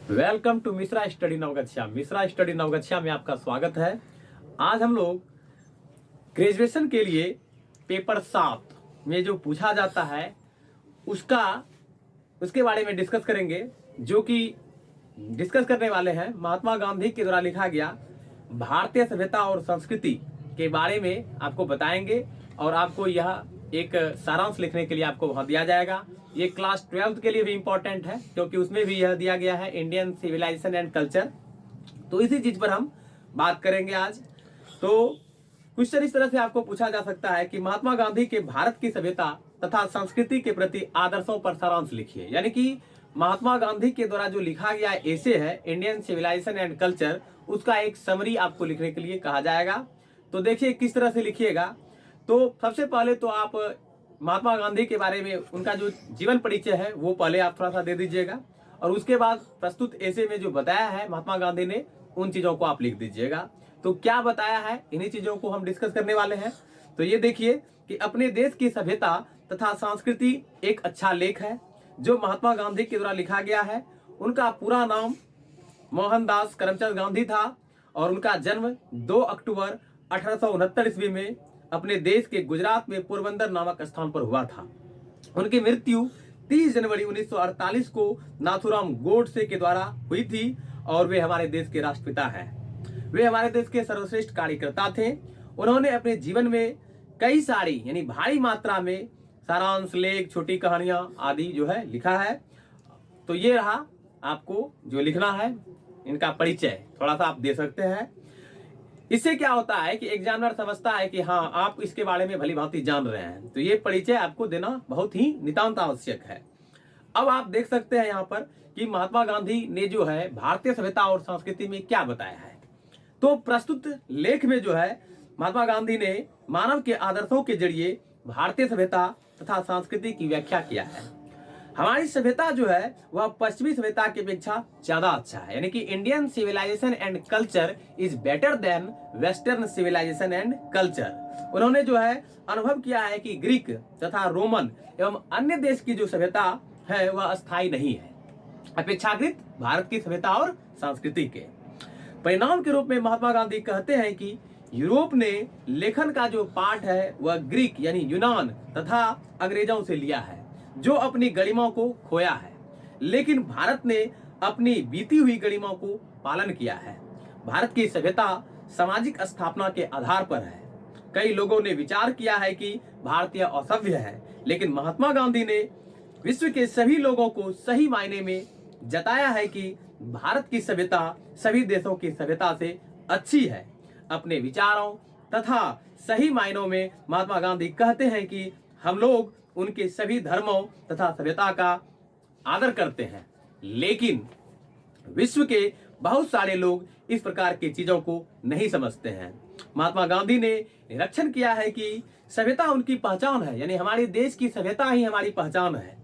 Welcome to Mishra study Navgachia. Mishra study Navgachia में आपका स्वागत है। आज हम लोग ग्रेजुएशन के लिए पेपर 7 में जो पूछा जाता है उसके बारे में डिस्कस करेंगे। जो कि डिस्कस करने वाले हैं महात्मा गांधी के द्वारा लिखा गया भारतीय सभ्यता और संस्कृति के बारे में आपको बताएंगे। और आपको यह एक सारांश लिखने के लिए आपको वहां दिया जाएगा। ये क्लास 12th के लिए भी इंपॉर्टेंट है क्योंकि उसमें भी यह दिया गया है इंडियन सिविलाइजेशन एंड कल्चर। तो इसी चीज पर हम बात करेंगे आज। तो क्वेश्चन इस तरह से आपको पूछा जा सकता है कि महात्मा गांधी के भारत की सभ्यता तथा संस्कृति के प्रति आदर्शों पर सारांश लिखिए। यानी कि महात्मा गांधी के द्वारा जो लिखा गया एसे है इंडियन सिविलाइजेशन एंड कल्चर, उसका एक समरी आपको लिखने के लिए कहा जाएगा। तो देखिए किस तरह से लिखिएगा। तो सबसे पहले तो आप महात्मा गांधी के बारे में उनका जो जीवन परिचय है वो पहले आप थोड़ा सा दे दीजिएगा, और उसके बाद प्रस्तुत एसे में जो बताया है महात्मा गांधी ने उन चीजों को आप लिख दीजिएगा। तो क्या बताया है इन्हीं चीजों को हम डिस्कस करने वाले हैं। तो ये देखिए कि अपने देश की सभ्यता तथा संस्कृति एक अच्छा लेख है जो महात्मा गांधी के द्वारा लिखा गया है। उनका पूरा नाम मोहनदास करमचंद गांधी था और उनका जन्म 2 अक्टूबर 1869 ईस्वी में अपने देश के गुजरात में पोरबंदर नामक स्थान पर हुआ था। उनकी मृत्यु 30 जनवरी 1948 को नाथूराम गोडसे के द्वारा हुई थी और वे हमारे देश के राष्ट्रपिता हैं। वे हमारे देश के सर्वश्रेष्ठ कार्यकर्ता थे। उन्होंने अपने जीवन में कई सारी यानी भारी मात्रा में सारांश, लेख, छोटी कहानियां आदि जो है लिखा है। तो ये रहा आपको जो लिखना है, इनका परिचय थोड़ा सा आप दे सकते हैं। इससे क्या होता है कि एग्जामिनर समझता है कि हाँ आप इसके बारे में भली भांति जान रहे हैं। तो ये परिचय आपको देना बहुत ही नितांत आवश्यक है। अब आप देख सकते हैं यहाँ पर कि महात्मा गांधी ने जो है भारतीय सभ्यता और संस्कृति में क्या बताया है। तो प्रस्तुत लेख में जो है महात्मा गांधी ने मानव के आदर्शों के जरिए भारतीय सभ्यता तथा संस्कृति की व्याख्या किया है। हमारी सभ्यता जो है वह पश्चिमी सभ्यता की अपेक्षा ज्यादा अच्छा है। यानी कि Indian civilisation and culture is better than western civilisation and culture. उन्होंने जो है अनुभव किया है कि ग्रीक तथा रोमन एवं अन्य देश की जो सभ्यता है वह अस्थायी नहीं है अपेक्षाकृत भारत की सभ्यता और संस्कृति के। परिणाम के रूप में महात्मा गांधी कहते हैं कि यूरोप ने लेखन का जो पाठ है वह ग्रीक यानी यूनान तथा अंग्रेजों से लिया है जो अपनी गरिमा को खोया है, लेकिन भारत ने अपनी बीती हुई गरिमा को पालन किया है। भारत की सभ्यता सामाजिक स्थापना के आधार पर है। कई लोगों ने विचार किया है कि भारतीय असभ्य है, लेकिन महात्मा गांधी ने विश्व के सभी लोगों को सही मायने में जताया है कि भारत की सभ्यता सभी देशों की सभ्यता से अच्छी है। अपने विचारों तथा सही मायनों में महात्मा गांधी कहते हैं कि हम लोग उनके सभी धर्मों तथा सभ्यता का आदर करते हैं, लेकिन विश्व के बहुत सारे लोग इस प्रकार की चीजों को नहीं समझते हैं। महात्मा गांधी ने निरीक्षण किया है कि सभ्यता उनकी पहचान है, यानी हमारे देश की सभ्यता ही हमारी पहचान है।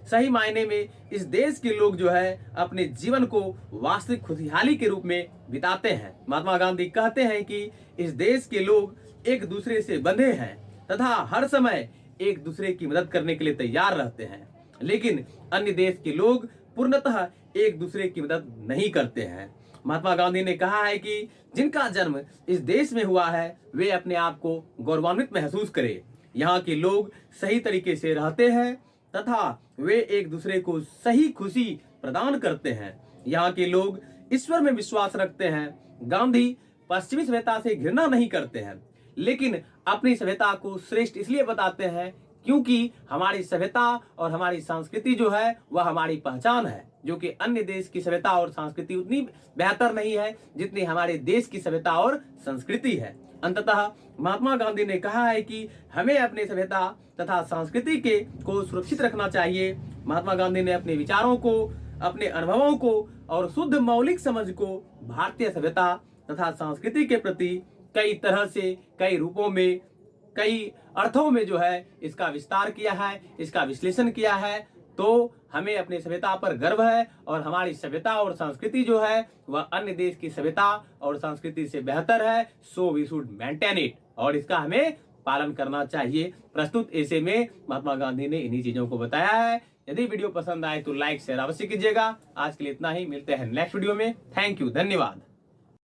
सही मायने में इस देश के लोग जो है अपने जीवन को वास्तविक खुशहाली के रूप में बिताते हैं। महात्मा गांधी कहते हैं कि इस देश के लोग एक दूसरे से बंधे हैं तथा हर समय एक दूसरे की मदद करने के लिए तैयार रहते हैं, लेकिन अन्य देश के लोग पूर्णतः एक दूसरे की मदद नहीं करते हैं। महात्मा गांधी ने कहा है कि जिनका जन्म इस देश में हुआ है वे अपने आप को गौरवान्वित महसूस करें। यहाँ के लोग सही तरीके से रहते हैं तथा वे एक दूसरे को सही खुशी प्रदान करते हैं। यहाँ के लोग ईश्वर में विश्वास रखते हैं। गांधी पश्चिमी सभ्यता से घृणा नहीं करते हैं, लेकिन अपनी सभ्यता को श्रेष्ठ इसलिए बताते हैं क्योंकि हमारी सभ्यता और हमारी संस्कृति जो है वह हमारी पहचान है, जो कि अन्य देश की सभ्यता और संस्कृति उतनी बेहतर नहीं है जितनी हमारे देश की सभ्यता और संस्कृति है। अंततः महात्मा गांधी ने कहा है कि हमें अपनी सभ्यता तथा संस्कृति को सुरक्षित रखना चाहिए। महात्मा गांधी ने अपने विचारों को, अपने अनुभवों को और शुद्ध मौलिक समझ को भारतीय सभ्यता तथा संस्कृति के प्रति कई तरह से, कई रूपों में, कई अर्थों में जो है इसका विस्तार किया है, इसका विश्लेषण किया है। तो हमें अपनी सभ्यता पर गर्व है और हमारी सभ्यता और संस्कृति जो है वह अन्य देश की सभ्यता और संस्कृति से बेहतर है। So we should maintain it, और इसका हमें पालन करना चाहिए। प्रस्तुत ऐसे में महात्मा गांधी ने इन्हीं चीजों को बताया है यदि वीडियो पसंद आए तो लाइक शेयर अवश्य कीजिएगा। आज के लिए इतना ही, मिलते हैं नेक्स्ट वीडियो में। थैंक यू, धन्यवाद।